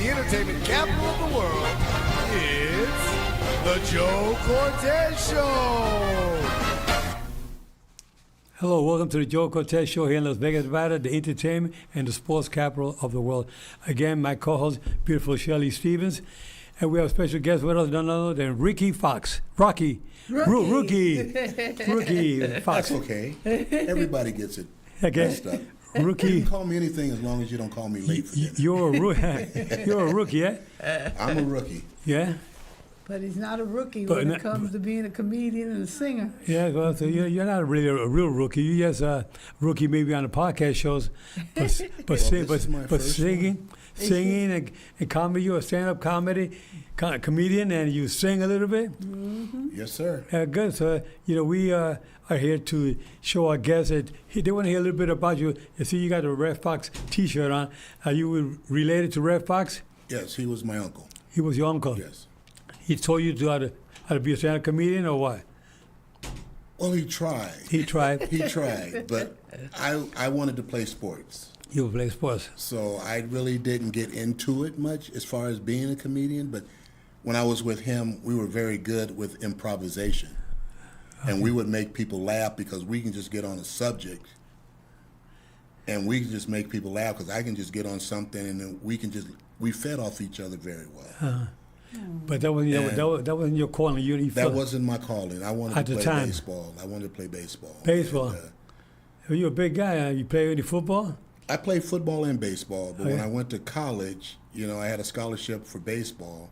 the entertainment capital of the world, it's the Joe Cortez Show. Hello, welcome to the Joe Cortez Show here in Las Vegas, Nevada, the entertainment and the sports capital of the world. Again, my co-host, beautiful Shelley Stevens, and we have a special guest with us, none other than Rookie Foxx. Rookie Foxx. That's okay. Everybody gets it messed up. Rookie. You can call me anything as long as you don't call me late for dinner. You're a rookie, yeah? I'm a rookie. Yeah? But he's not a rookie when it comes to being a comedian and a singer. Yeah, well, so you're not really a real rookie. You're just a rookie maybe on the podcast shows, but singing and comedy. You're a stand-up comedian, and you sing a little bit. Mm-hmm. Yes, sir. Good. So, we are here to show our guests that they want to hear a little bit about you. You see, you got a Red Fox T-shirt on. Are you related to Red Fox? Yes, he was my uncle. He was your uncle? Yes. He told you how to be a stand-up comedian, or what? Well, he tried. He tried. He tried, but I wanted to play sports. You play sports. So I really didn't get into it much as far as being a comedian, but when I was with him, we were very good with improvisation. Okay. And we would make people laugh because we can just get on a subject and we can just make people laugh because I can just get on something and then we fed off each other very well. But that wasn't your calling. That wasn't my calling. I wanted to play baseball. I wanted to play baseball. Baseball. You're a big guy. You play any football? I played football and baseball, but when I went to college, I had a scholarship for baseball,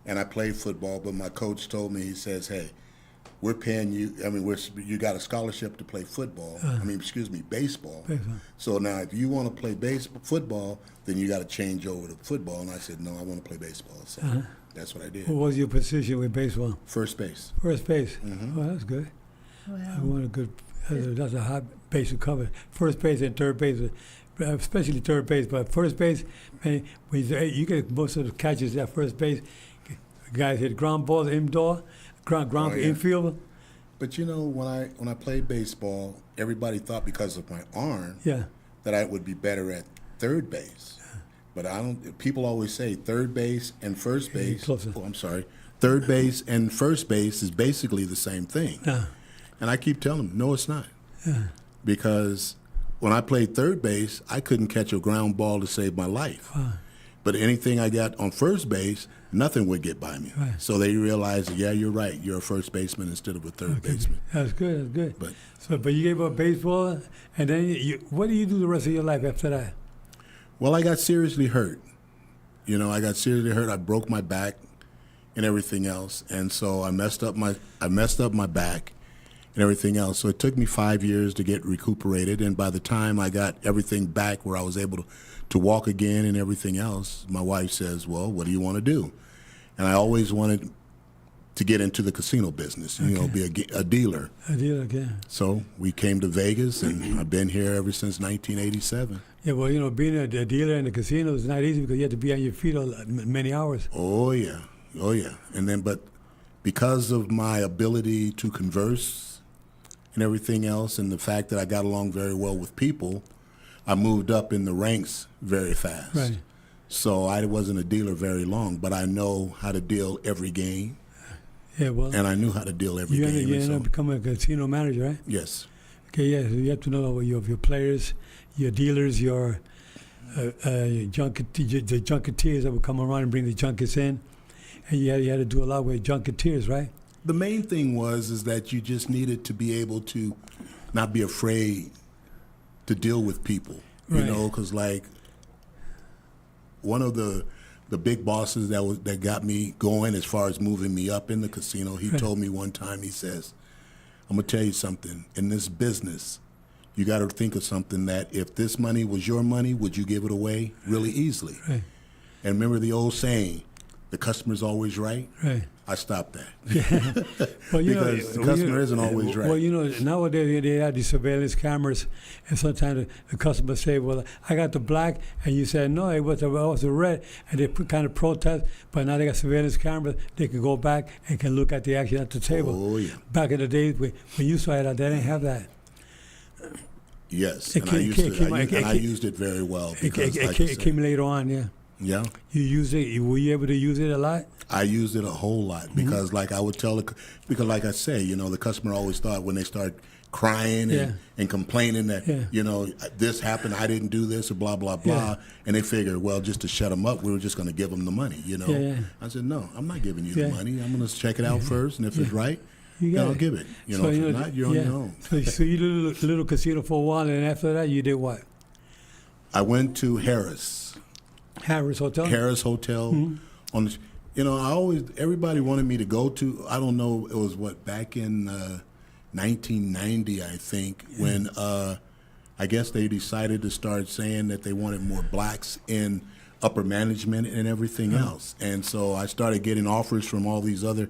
and I played football. But my coach told me, he says, "Hey, we're paying you. You got a scholarship to play football. Baseball. So now, if you want to play football, then you got to change over to football." And I said, "No, I want to play baseball." So that's what I did. What was your position with baseball? First base. First base. Mm-hmm. Oh, that's good. Wow. That's a hot base to cover. First base and third base, especially third base. But first base, man, you get most of the catches at first base. Guys hit ground balls indoor, ground infield. But when I played baseball, everybody thought because of my arm that I would be better at third base. But I don't. People always say third base and first base. Third base and first base is basically the same thing. And I keep telling them, no, it's not. Because when I played third base, I couldn't catch a ground ball to save my life. But anything I got on first base, nothing would get by me. Right. So they realized, yeah, you're right. You're a first baseman instead of a third baseman. That's good. But you gave up baseball, and then what do you do the rest of your life after that? Well, I got seriously hurt. I broke my back and everything else, and so I messed up my back and everything else. So it took me 5 years to get recuperated, and by the time I got everything back where I was able to walk again and everything else, my wife says, "Well, what do you want to do?" And I always wanted to get into the casino business, be a dealer. A dealer, yeah. So we came to Vegas, and I've been here ever since 1987. Yeah, well, being a dealer in the casino is not easy because you have to be on your feet many hours. Oh, yeah. And then, but because of my ability to converse and everything else, and the fact that I got along very well with people, I moved up in the ranks very fast. Right. So I wasn't a dealer very long, but I know how to deal every game. Yeah, well. And I knew how to deal every game. You ended up becoming a casino manager, right? Yes. Okay, yeah. So you have to know your dealers, your the junketeers that would come around and bring the junkets in, and you had to do a lot with junketeers, right? The main thing is that you just needed to be able to not be afraid to deal with people, because like one of the big bosses that got me going as far as moving me up in the casino, he told me one time, he says, "I'm gonna tell you something, in this business, you got to think of something that if this money was your money, would you give it away really easily?" Right. And remember the old saying, the customer's always right? Right. I stopped that. Yeah. Well, because the customer isn't always right. Well, nowadays they have these surveillance cameras, and sometimes the customer say, "Well, I got the black," and you say, "No, it was the red," and they kind of protest. But now they got surveillance cameras; they can go back and can look at the action at the table. Oh yeah. Back in the days when you saw it, they didn't have that. Yes, and I used it very well. Because it came later on, yeah. Yeah. You use it. Were you able to use it a lot? I used it a whole lot because, like I would tell, because like I say, the customer always thought when they start crying and complaining that, this happened, I didn't do this, or blah, blah, blah. And they figured, well, just to shut them up, we were just going to give them the money, I said, no, I'm not giving you the money. I'm going to check it out first, and if it's right, I'll give it. So, if it's not, you're on your own. So you did a little casino for a while, and after that, you did what? I went to Harris Hotel? Harris Hotel. On the, everybody wanted me to go to, I don't know, it was back in 1990, I think, when I guess they decided to start saying that they wanted more blacks in upper management and everything else. And so I started getting offers from all these other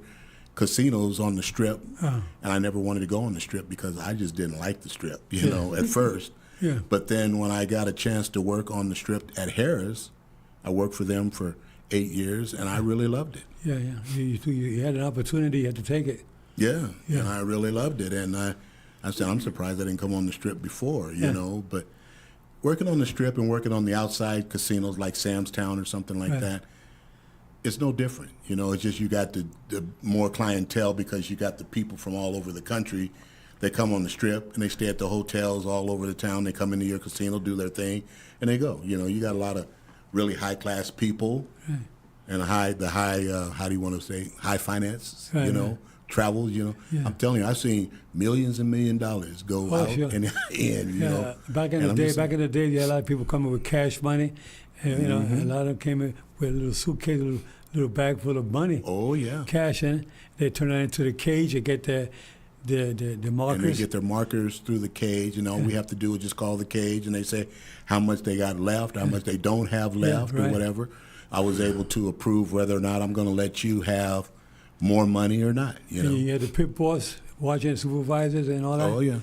casinos on the Strip, and I never wanted to go on the Strip because I just didn't like the Strip, at first. Yeah. But then when I got a chance to work on the Strip at Harris, I worked for them for 8 years, and I really loved it. Yeah. You had an opportunity, you had to take it. Yeah, and I really loved it. And I said, I'm surprised I didn't come on the Strip before, But working on the Strip and working on the outside casinos like Sam's Town or something like that, it's no different. It's just you got the more clientele because you got the people from all over the country. They come on the Strip and they stay at the hotels all over the town. They come into your casino, do their thing, and they go. You got a lot of really high class people and how do you want to say, high finance, travels, I'm telling you, I've seen millions and $1 million go out and in, Back in the day, you had a lot of people coming with cash money, and a lot of them came in with a little suitcase, a little bag full of money. Oh yeah, cash in it. They turn that into the cage. They get the markers. And they get their markers through the cage, all we have to do is just call the cage, and they say how much they got left, how much they don't have left, or whatever. I was able to approve whether or not I'm going to let you have more money or not. You had the pit boss watching supervisors and all that. Oh yeah.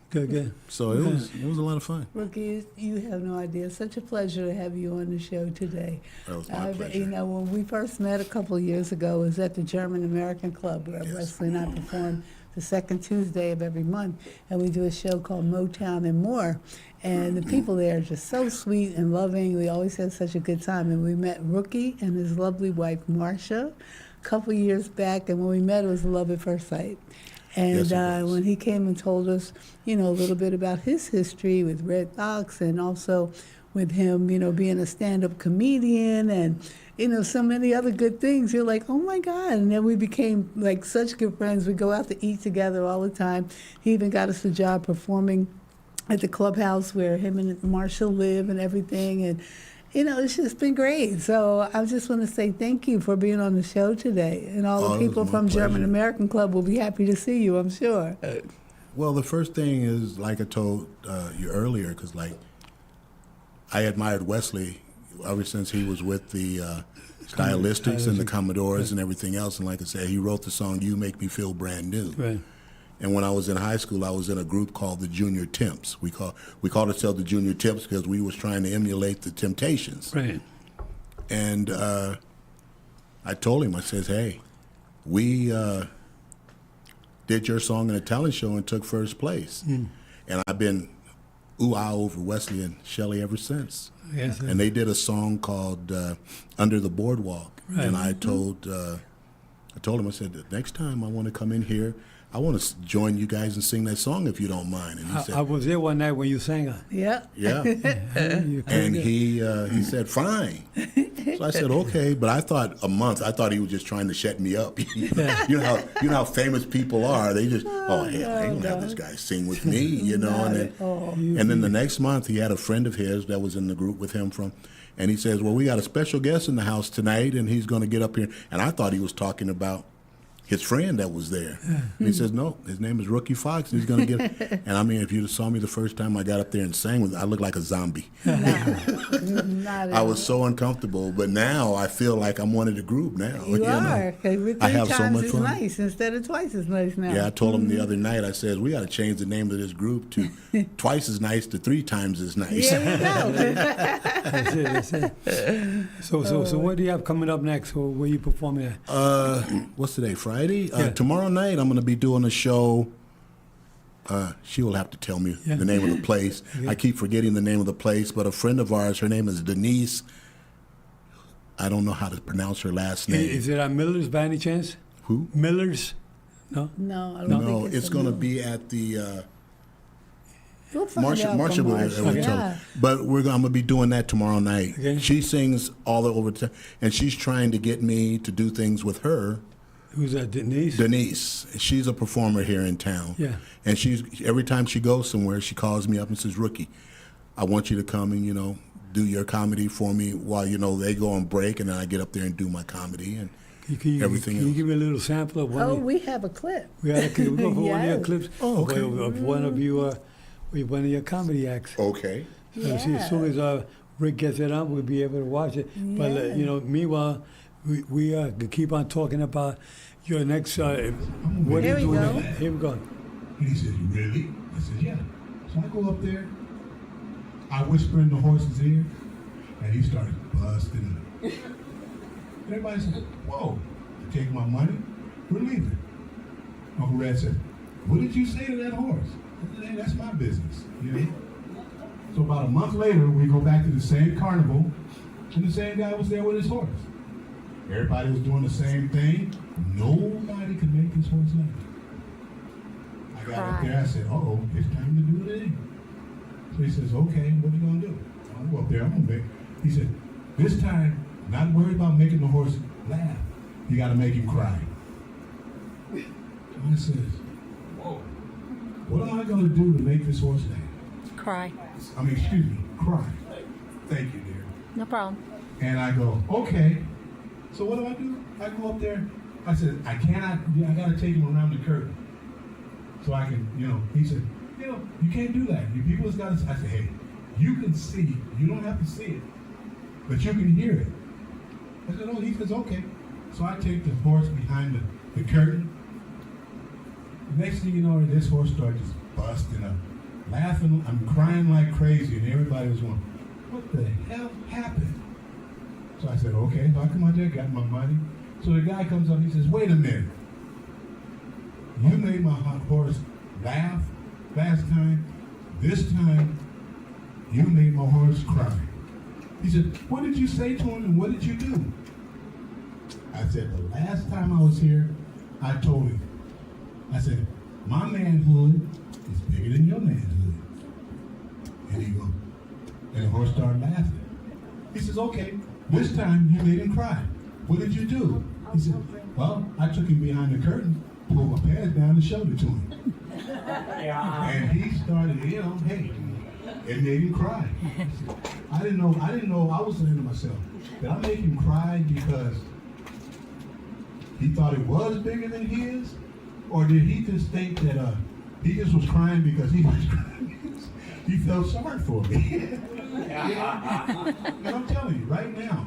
Good. So it was a lot of fun. Rookie, you have no idea. Such a pleasure to have you on the show today. That was my pleasure. When we first met a couple of years ago, it was at the German American Club where Wesley and I perform the second Tuesday of every month, and we do a show called Motown and More. And the people there are just so sweet and loving. We always had such a good time. And we met Rookie and his lovely wife, Marcia, a couple of years back. And when we met, it was love at first sight. And when he came and told us, a little bit about his history with Red Fox and also with him, being a stand-up comedian and, so many other good things, you're like, oh, my God. And then we became, like, such good friends. We go out to eat together all the time. He even got us a job performing at the clubhouse where him and Marshall live and everything. And, it's just been great. So I just want to say thank you for being on the show today. And all the people from German American Club will be happy to see you, I'm sure. Well, the first thing is, like I told you earlier, because, I admired Wesley ever since he was with the Stylistics and the Commodores and everything else. And like I said, he wrote the song "You Make Me Feel Brand New." Right. And when I was in high school, I was in a group called the Junior Temps. We called ourselves the Junior Temps because we was trying to emulate the Temptations. Right. And I told him, I says, hey, we did your song in a talent show and took first place. And I've been ooh-ah over Wesley and Shelley ever since. Yes, and they did a song called Under the Boardwalk. Right. And I told him, I said, the next time I want to come in here, I want to join you guys and sing that song if you don't mind. And he said, I was there one night when you sang it. Yeah. Yeah. And he said, fine. So I said, okay. But I thought I thought he was just trying to shut me up. You know how famous people are. They just, they don't have this guy sing with me, And then the next month he had a friend of his that was in the group with him and he says, well, we got a special guest in the house tonight, and he's going to get up here. And I thought he was talking about his friend that was there. And he says, no, his name is Rookie Foxx, and he's going to get And I mean, if you saw me the first time I got up there and sang, I looked like a zombie. I was so uncomfortable, but now I feel like I'm one of the group now. You are. I have so much fun. Nice instead of twice as nice now. Yeah, I told him the other night, I said, we got to change the name of this group to twice as nice to 3 times as nice. Yeah, we know. That's it. So what do you have coming up next? Or where you performing at? What's today, Friday? Tomorrow night I'm going to be doing a show. She will have to tell me the name of the place. I keep forgetting the name of the place, but a friend of ours, her name is Denise I don't know how to pronounce her last name. Is it at Miller's by any chance? Who? Miller's? No? No, I don't No, think it's going to be at the We'll find Marsha. out Marsha from will Marsha. tell. Yeah. But I'm going to be doing that tomorrow night. Okay. She sings all over, and she's trying to get me to do things with her. Who's that, Denise? Denise, she's a performer here in town. Yeah. And every time she goes somewhere, she calls me up and says, "Rookie, I want you to come and do your comedy for me while they go on break, and then I get up there and do my comedy and everything Can you else." give me a little sample of one? Oh, we have a clip. We had a clip. We'll go for one of your Yes. clips. Oh, okay. Of one of you, one of your comedy acts. Okay. See, as soon as Rick gets it on, we'll be able to watch it. But Yeah. meanwhile, we keep on talking about your next. What Here are we you doing? go. Here we go. And he says, "Really?" I said, "Yeah." So I go up there, I whisper in the horse's ear, and he started busting up. Everybody said, "Whoa." I take my money, we're leaving. Uncle Red said, "What did you say to that horse?" I said, "Hey, that's my business." So about a month later, we go back to the same carnival, and the same guy was there with his horse. Everybody was doing the same thing. Nobody could make this horse laugh. I got up there, I said, "Uh-oh, it's time to do it again." So he says, "Okay, what you gonna do?" I'll go up there, I'm gonna make. He said, "This time, not worried about making the horse laugh. You gotta make him cry." And I says, "Whoa, what am I gonna do to make this horse laugh?" Cry. Excuse me, cry. Thank you, dear. No problem. And I go, "Okay." So what do? I go up there. I said, I gotta take him around the curtain. So I can, he said, "You can't do that. You people has got to," I said, "Hey, you can see, you don't have to see it, but you can hear it." I said, "Oh," he says, "Okay." So I take the horse behind the curtain. The next thing you know, this horse started just busting up, laughing. I'm crying like crazy, and everybody was going, "What the hell happened?" So I said, "Okay." So I come out there, got my money. So the guy comes up, he says, "Wait a minute. You made my horse laugh last time. This time, you made my horse cry." He said, "What did you say to him and what did you do?" I said, "The last time I was here, I told him. I said, my manhood is bigger than your manhood." And he goes, and the horse started laughing. He says, "Okay, this time you made him cry. What did you do?" He said, "Well, I took him behind the curtain, pulled my pants down and showed it to him." And he started, hey, it made him cry. I didn't know, I was saying to myself, did I make him cry because he thought it was bigger than his? Or did he just think that he just was crying because he was crying? He felt sorry for me. And I'm telling you, right now,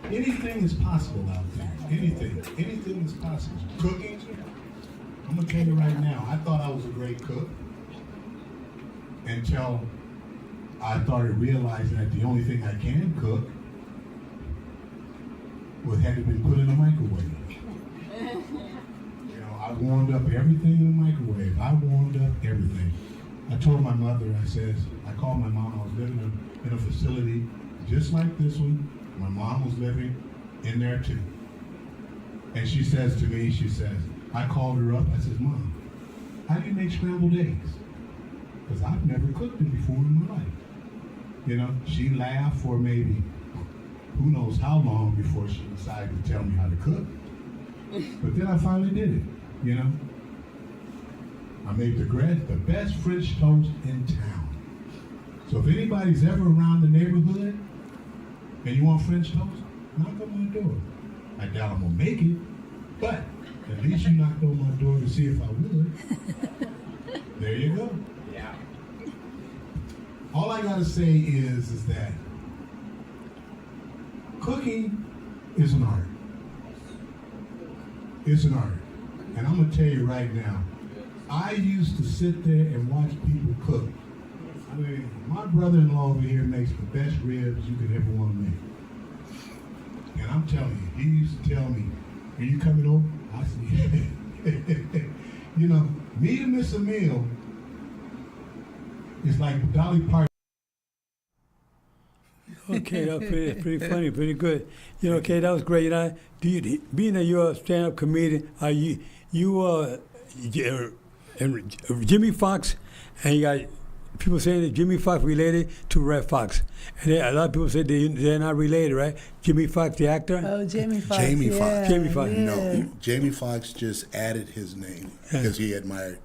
anything is possible out there. Anything is possible. Cooking, I'm gonna tell you right now, I thought I was a great cook until I started realizing that the only thing I can cook had to be put in a microwave. I warmed up everything in the microwave. I warmed up everything. I told my mother, I called my mom, I was living in a facility just like this one. My mom was living in there too. And she says to me, I called her up, I said, "Mom, how do you make scrambled eggs?" Because I've never cooked them before in my life. She laughed for maybe who knows how long before she decided to tell me how to cook. But then I finally did it, I made the best French toast in town. So if anybody's ever around the neighborhood and you want French toast, knock on my door. I doubt I'm gonna make it, but at least you knocked on my door to see if I would. There you go. Yeah. All I gotta say is that cooking is an art. It's an art. And I'm gonna tell you right now, I used to sit there and watch people cook. My brother-in-law over here makes the best ribs you could ever want to make. And I'm telling you, he used to tell me, "Are you coming over?" I said, me to miss a meal is like Dolly Parton. Okay. Okay, that's pretty funny, pretty good. You know, okay, that was great. Being that you're a stand-up comedian, are and Jimmy Foxx, and you got people saying that Jimmy Foxx related to Red Fox, and a lot of people say they're not related, right? Jimmy Foxx, the actor. Oh, Jamie Foxx. Jamie Foxx. Jamie Foxx. Yeah. No, Jamie Foxx just added his name because he admired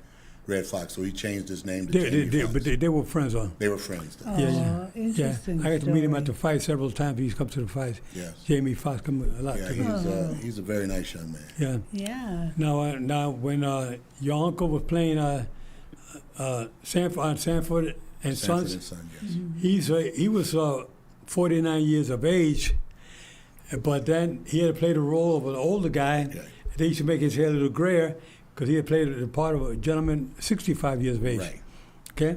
Red Fox, so he changed his name to Jamie Foxx. But they were friends on. They were friends. Though. Interesting. I got to meet him at the story. fight several times. He's come to the fights. Yes. Jamie Foxx come a lot. Yeah, to he's a very nice young man. Yeah. Yeah. Now, when your uncle was playing Sanford and Son, yes. he was 49 years of age, but then he had to play the role of an older guy. Okay. They used to make his hair a little grayer because he had played the part of a gentleman 65 years of age. Right. Okay?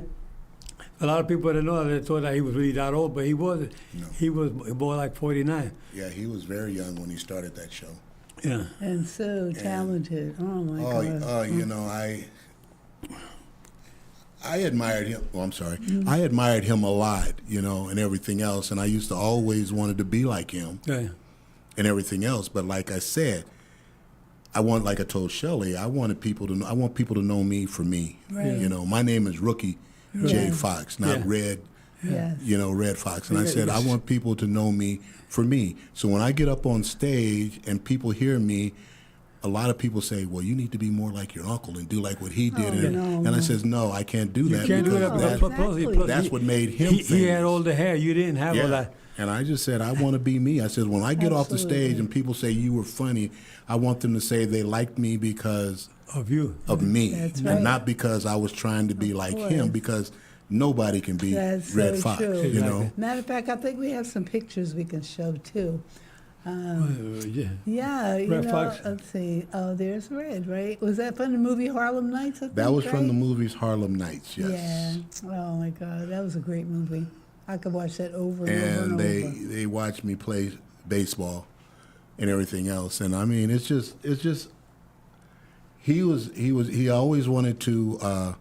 A lot of people didn't know that. They thought that he was really that old, but he wasn't. No. He was more like 49. Yeah, he was very young when he started that show. Yeah. And so talented. Oh, my God. You know, I admired him. Oh, I'm sorry. I admired him a lot, you know, and everything else. And I used to always wanted to be like him Yeah. and everything else. But like I said, like I told Shelley, I want people to know me for me. Right. You know, my name is Rookie J. Yes. Foxx, not Yeah. Red. Yes. You know, Red Fox. And I said, I Yes. want people to know me for me. So when I get up on stage and people hear me, a lot of people say, well, you need to be more like your uncle and do like what he did. no, and I no. says, no, I can't do that. You can't do because that No, because exactly. that's what made him he had famous. older hair. You didn't have all that. And I just said, I want to be me. I said, when I get off the stage Absolutely. and people say you were funny, I want them to say they liked me because Of you. of me. That's And right. not because I was trying to be like him, course. because nobody can be That's Red so Fox, true. you know? Matter of fact, I think we have some pictures we can show, too. Yeah. Yeah, you Red know, Fox. let's see. Oh, there's Red, right? Was that from the movie Harlem Nights? I think, That was from the right? movies Harlem Nights, yes. Yeah. Oh, my God. That was a great movie. I could watch that over and over And and they over. they watched me play baseball and everything else. And I mean, it's just he always wanted to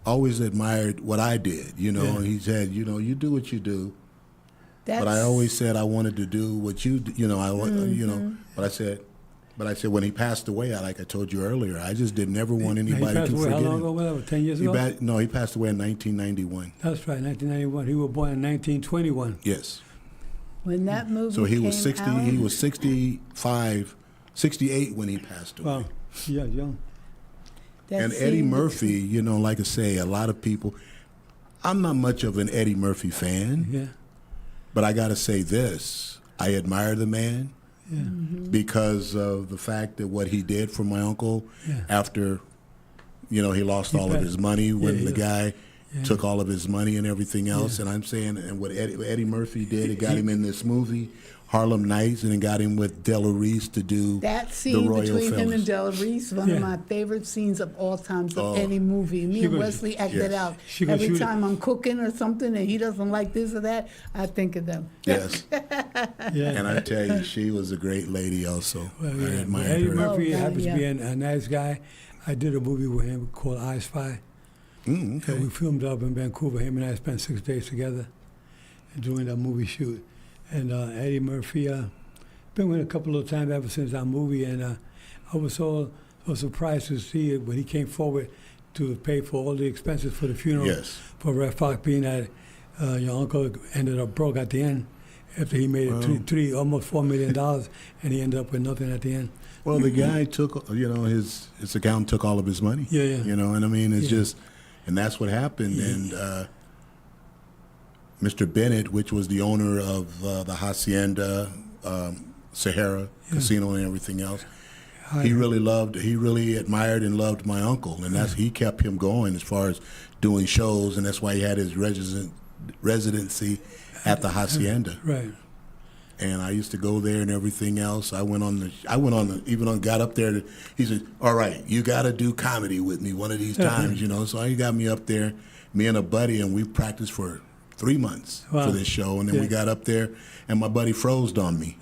always admired what I did, you know. Yeah. And he said, you know, you do what you do. That's, But I always said I wanted to do what you know, you know, but I said when he passed away, like I told you earlier, I just didn't ever want He anybody passed to away how forget long him. ago? Whatever, 10 years ago? He passed away in 1991. That's right, 1991. He was born in 1921. Yes. when that movie So he was came 60. out, He was 65, 68 when he passed away. Wow. Yeah, young. that And Eddie scene- Murphy, you know, like I say, a lot of people. I'm not much of an Eddie Murphy fan, Yeah. but I got to say this: I admire the man Yeah. because of the fact that what he did for my uncle Yeah. after, you know, he lost all of passed. his money when Yeah, the guy Yeah. took all of his money and everything else. Yeah. And I'm saying, and what Eddie Murphy did, it got him in this movie, Harlem Nights, and it got him with Della Reese to do That the scene Royal between him Fellas. and Della Reese, one Yeah. of my favorite scenes of all times of Oh. any movie. Me She and could- Wesley act that yes. out. She could Every shoot it. time I'm cooking or something and he doesn't like this or that, I think of them. Yes. Yeah. And I tell you, she was a great lady also. Well, I yeah. admired Eddie her. Murphy Oh, God, happens yeah. to be a nice guy. I did a movie with him called I Spy. Okay. And we filmed up in Vancouver. Him and I spent 6 days together doing that movie shoot. And Eddie Murphy, been with him a couple of times ever since that movie. And I was so surprised to see it when he came forward to pay for all the expenses for the funeral Yes. for Red Fox, being that your uncle ended up broke at the end after he made Wow. almost $4 million, and he ended up with nothing at the end. Well, the guy took, you know, his accountant took all of his money. Yeah, yeah. You know, and I mean, it's Yeah. just, and that's what happened. Yeah. And Mr. Bennett, which was the owner of the Hacienda, Sahara Casino and everything else, he really admired and loved my uncle, and he kept him going as far as doing shows, and that's why he had his residency at the Hacienda. Right. And I used to go there and everything else. Got up there. He said, "All right, you got to do comedy with me one of these times, you know." So he got me up there, me and a buddy, and we practiced for 3 months Wow. for this show. And then Yeah. we got up there, and my buddy froze on me.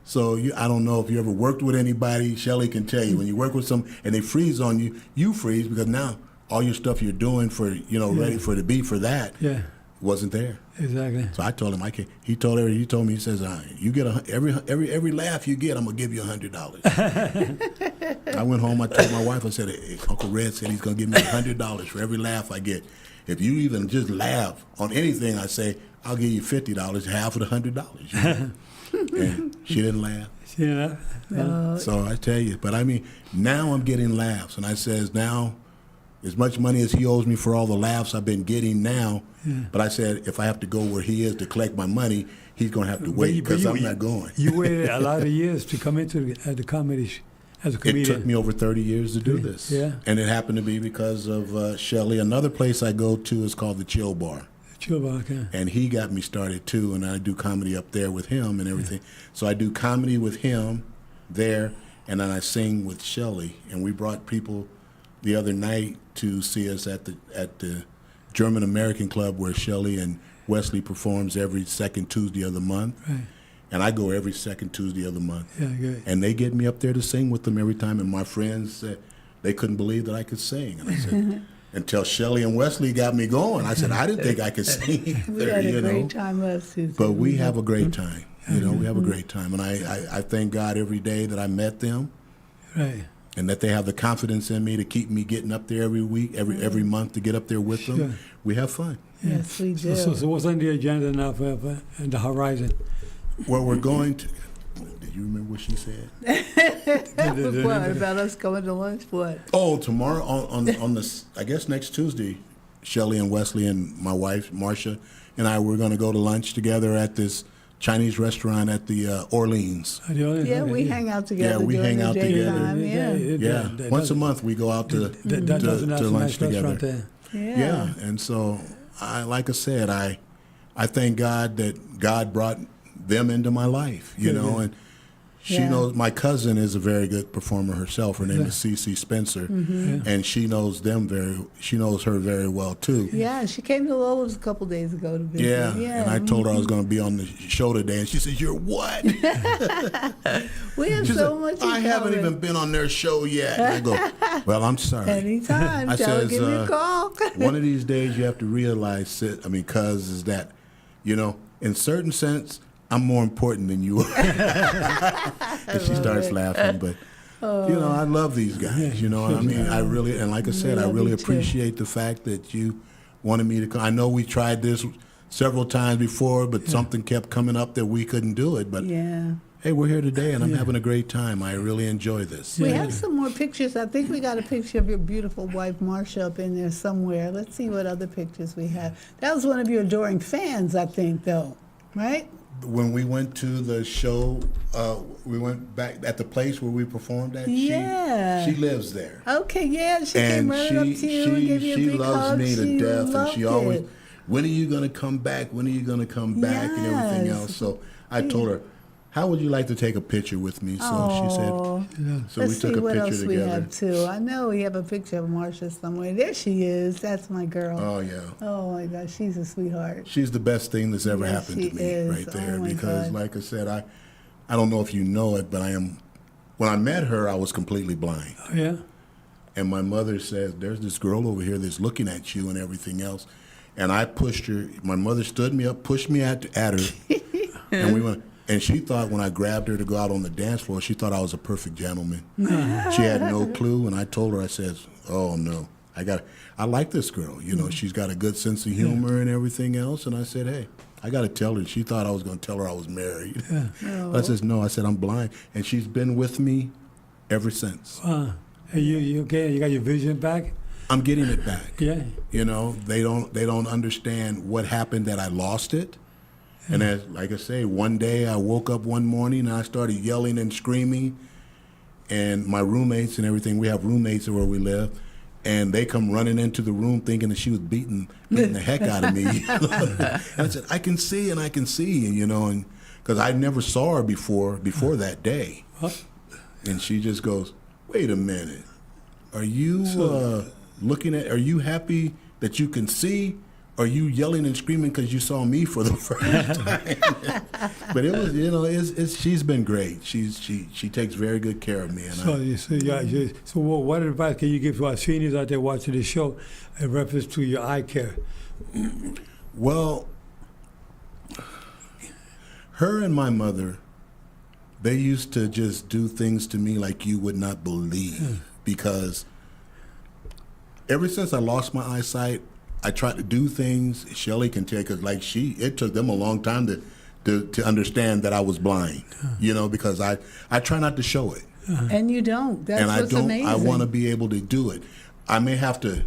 So I don't know if you ever worked with anybody. Shelley can tell you when you work with some and they freeze on you, you freeze because now all your stuff you're doing for ready for to be for that. Yeah. wasn't there. Exactly. So I told him I can't. He told me, he says, you get every laugh you get, I'm gonna give you $100. I went home. I told my wife, I said, hey, Uncle Red said he's gonna give me $100 for every laugh I get. If you even just laugh on anything I say, I'll give you $50, half of the $100. You know? And she didn't laugh. She didn't laugh? No. So I tell you, but I mean, now I'm getting laughs, and I says now, as much money as he owes me for all the laughs I've been getting now, but I said if I have to go where he is to collect my money, he's going to have to wait because I'm not going. You waited a lot of years to come into the comedy as a comedian. It took me over 30 years to do this. Yeah. And it happened to be because of Shelley. Another place I go to is called the Chill Bar. Chill Bar, okay. And he got me started too, and I do comedy up there with him and everything. So I do comedy with him there, and then I sing with Shelley. And we brought people the other night to see us at the German American Club where Shelley and Wesley performs every second Tuesday of the month. Right. And I go every second Tuesday of the month. Yeah, good. And they get me up there to sing with them every time. And my friends said they couldn't believe that I could sing. And I said, until Shelley and Wesley got me going, I said, I didn't think I could sing either, We had a great know. time last Tuesday. But we have a great time. You know, we have a great time. And I thank God every day that I met them. Right. And that they have the confidence in me to keep me getting up there every week, every month to get up there with them. Sure. We have fun. Yes, we do. So what's on the agenda now for the horizon? Well, we're going to. Did you remember what she said? What about us going to lunch? What? Oh, tomorrow on this, I guess next Tuesday, Shelley and Wesley and my wife Marcia and I were going to go to lunch together at this Chinese restaurant at the Orleans. Yeah, we hang out together. Yeah, we during hang the out together. daytime, Yeah. Yeah, once a month we go out to lunch together. Yeah, and so like I said, I thank God that God brought them into my life, you know, and she knows my cousin is a very good performer herself. Her name is CeCe Spencer, and she knows her very well too. Yeah, she came to Lola's a couple days ago to visit. Yeah, and I told her I was going to be on the show today, and she said, "You're what?" We have She so said, much. I haven't even been on their show yet. And I go, well, I'm sorry. Anytime, I tell her, says, give me a call. one of these days you have to realize, cuz is that, you know, in certain sense, I'm more important than you are. And she starts laughing, but you know, I love these guys. You know, I mean, I really, and like I said, I really appreciate the fact that you wanted me to come. I know we tried this several times before, but something kept coming up that we couldn't do it. But hey, we're here today, and I'm having a great time. I really enjoy this. We have some more pictures. I think we got a picture of your beautiful wife, Marcia, up in there somewhere. Let's see what other pictures we have. That was one of your adoring fans, I think, though, right? When we went to the show, we went back at the place where we performed at. Yeah. She lives there. Okay, yeah. She came And running up to you and gave you a she big loves hug. me to death, and she loved always, it. when are you going to come back? When are you going to come back? And everything Yes. else. So I told her, how would you like to take a picture with me? So she said, so Let's we took see a what picture else together. we have, too. I know we have a picture of Marcia somewhere. There she is. That's my girl. Oh, yeah. Oh, my gosh. She's a sweetheart. She's the best thing that's ever Yes, happened she to me is. right there. Oh, my Because God. like I said, I don't know if you know it, but when I met her, I was completely blind. Oh, yeah? And my mother says, there's this girl over here that's looking at you and everything else. And I pushed her. My mother stood me up, pushed me at her, and we went. And she thought when I grabbed her to go out on the dance floor, she thought I was a perfect gentleman. She had no clue, and I told her, I says, oh, no, I like this girl. You know, she's got a good sense of humor and everything else. And I said, hey, I got to tell her. She thought I was going to tell her I was married. But I says, no, I said, I'm blind. And she's been with me ever since. Hey, you okay? You got your vision back? I'm getting it back. Yeah. You know, they don't understand what happened that I lost it. And as like I say, one day I woke up one morning and I started yelling and screaming. And my roommates and everything, we have roommates where we live, and they come running into the room thinking that she was beating the heck out of me. And I said, I can see, and you know, and because I never saw her before that day. And she just goes, wait a minute, are you are you happy that you can see? Are you yelling and screaming because you saw me for the first time? But it was, you know, she's been great. She takes very good care of me. And So what advice can you give to our seniors out there watching this show in reference to your eye care? Well, her and my mother, they used to just do things to me like you would not believe. Because ever since I lost my eyesight, I tried to do things. Shelley can tell, because like it took them a long time to understand that I was blind. You know, because I try not to show it. And you don't. That's what's amazing. I want to be able to do it. I may have to,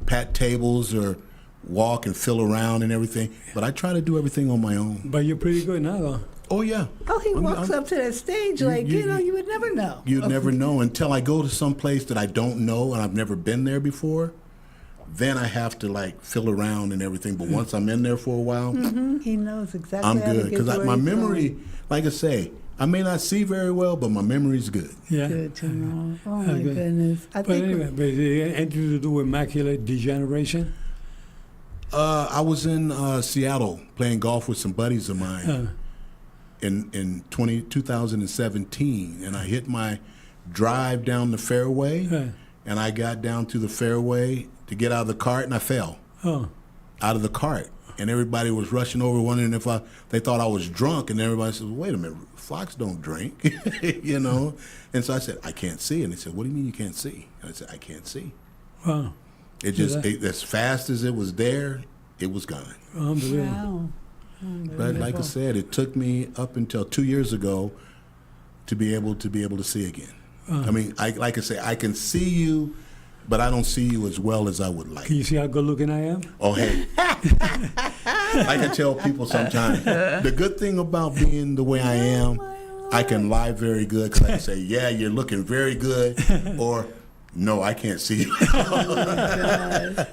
pat tables or walk and fill around and everything, but I try to do everything on my own. But you're pretty good now, though. Oh, yeah. Oh, he walks up to that stage you would never know. You'd never know until I go to some place that I don't know and I've never been there before. Then I have to, fill around and everything. But once I'm in there for a while, he knows exactly I'm how good. to get Because where my he's memory, going. like I say, I may not see very well, but my memory's good. Yeah. Good to know. Oh, my Okay. goodness. But anyway, but anything to do with macular degeneration? I was in Seattle playing golf with some buddies of mine in 2017, and I hit my drive down the fairway, and I got down to the fairway to get out of the cart, and I fell out of the cart. And everybody was rushing over, wondering if they thought I was drunk, and everybody said, "Wait a minute, Fox don't drink," And so I said, "I can't see," and they said, "What do you mean you can't see?" And I said, "I can't see." Wow. As fast as it was there, it was gone. Unbelievable. Wow. But like I said, it took me up until 2 years ago to be able to see again. I mean, like I say, I can see you, but I don't see you as well as I would like. Can you see how good looking I am? Oh, hey. I can tell people sometimes. The good thing about being the way I am, I can lie very good, because I can say, "Yeah, you're looking very good," or "No, I can't see you." I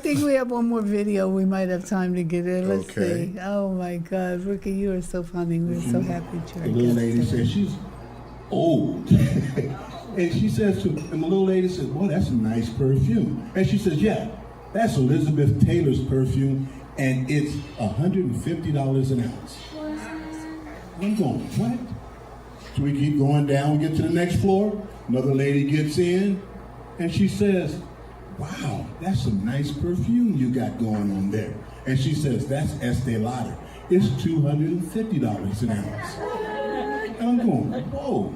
think we have one more video. We might have time to get in. Let's Okay. see. Oh, my God. Rookie, you are so funny. We're so happy to The little lady says she's old. And she says and the little lady says, "Boy, that's a nice perfume." And she says, "Yeah, that's Elizabeth Taylor's perfume, and it's $150 an ounce." I'm going, what? So we keep going down, we get to the next floor, another lady gets in, and she says, "Wow, that's some nice perfume you got going on there." And she says, "That's Estee Lauder. It's $250 an ounce." And I'm going, whoa.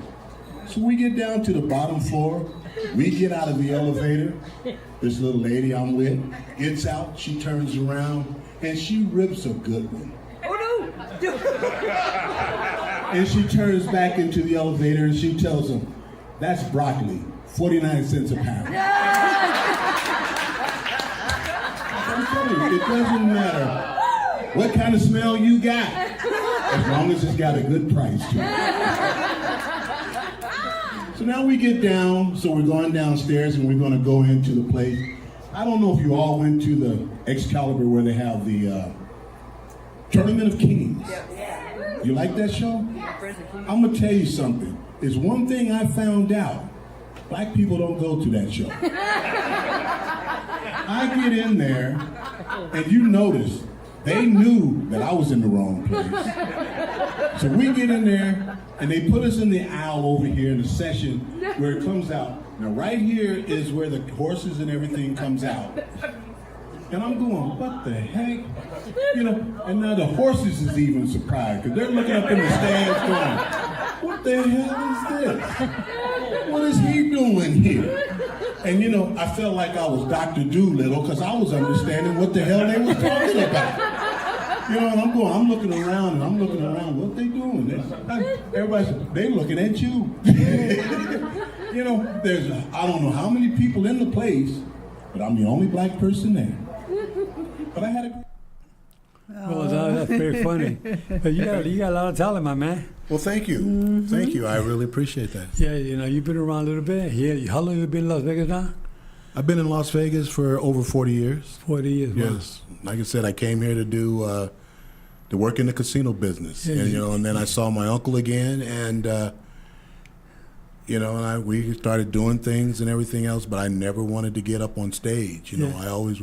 So we get down to the bottom floor, we get out of the elevator, this little lady I'm with gets out, she turns around, and she rips a good one. Oh no! And she turns back into the elevator and she tells him, "That's broccoli, 49 cents a pound." I'm telling you, it doesn't matter what kind of smell you got, as long as it's got a good price to it. So now we get down, so we're going downstairs and we're going to go into the place. I don't know if you all went to the Excalibur where they have the Tournament of Kings. You like that show? I'm going to tell you something. There's one thing I found out. Black people don't go to that show. I get in there, and you notice they knew that I was in the wrong place. So we get in there, and they put us in the aisle over here in the session where it comes out. Now right here is where the horses and everything comes out. And I'm going, what the heck? And now the horses is even surprised, because they're looking up in the stands going, what the hell is this? What is he doing here? And I felt like I was Dr. Doolittle, because I was understanding what the hell they was talking about. And I'm looking around, what they doing? Everybody's, they looking at you. There's, I don't know how many people in the place, but I'm the only black person there. But I had a... Well, that's very funny. But you got a lot of talent, my man. Well, thank you. Thank you. I really appreciate that. Yeah, you've been around a little bit. Yeah, how long have you been in Las Vegas now? I've been in Las Vegas for over 40 years. 40 years, wow. Yes. Like I said, I came here to do to work in the casino business. Yeah, and then I saw my uncle again, and we started doing things and everything else, but I never wanted to get up on stage. I always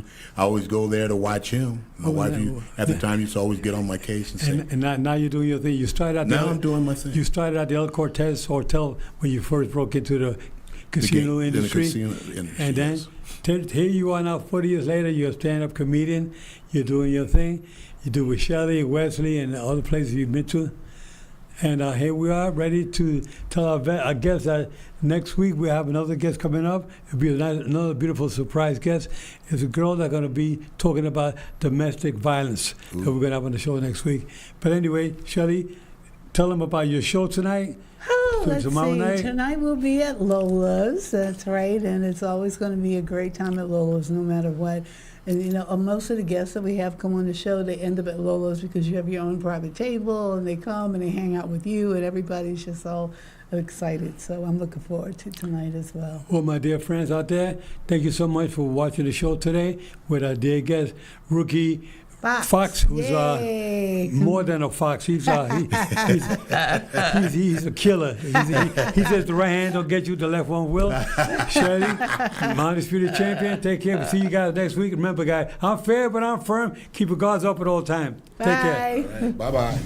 go there to watch him. My wife, at the time, used to always get on my case and say. And now you're doing your thing. You started out. Now I'm doing my thing. You started at the El Cortez Hotel when you first broke into casino in the industry. casino industry, And then yes. here you are now, 40 years later, you're a stand-up comedian. You're doing your thing. You do with Shelley, Wesley, and the other places you've been to. And here we are, ready to tell our guests that next week we have another guest coming up. It'll be another beautiful surprise guest. It's a girl that's going to be talking about domestic violence that we're going to have on the show next week. But anyway, Shelley, tell them about your show tonight. Oh, let's tomorrow see. night? Tonight we'll be at Lola's. That's right, and it's always going to be a great time at Lola's, no matter what. And you know, most of the guests that we have come on the show, they end up at Lola's because you have your own private table, and they come and they hang out with you, and everybody's just all excited. So I'm looking forward to tonight as well. Well, my dear friends out there, thank you so much for watching the show today with our dear guest, Rookie Foxx, who's more than a fox. He's a killer. He says the right hand don't get you, the left one will. Shelley, my undisputed champion. Take care. We'll see you guys next week. Remember, guys, I'm fair, but I'm firm. Keep your guards up at all times. Take care. Right, bye-bye.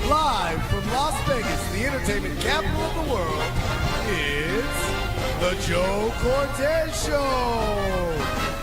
Live from Las Vegas, the entertainment capital of the world, it's the Joe Cortez Show.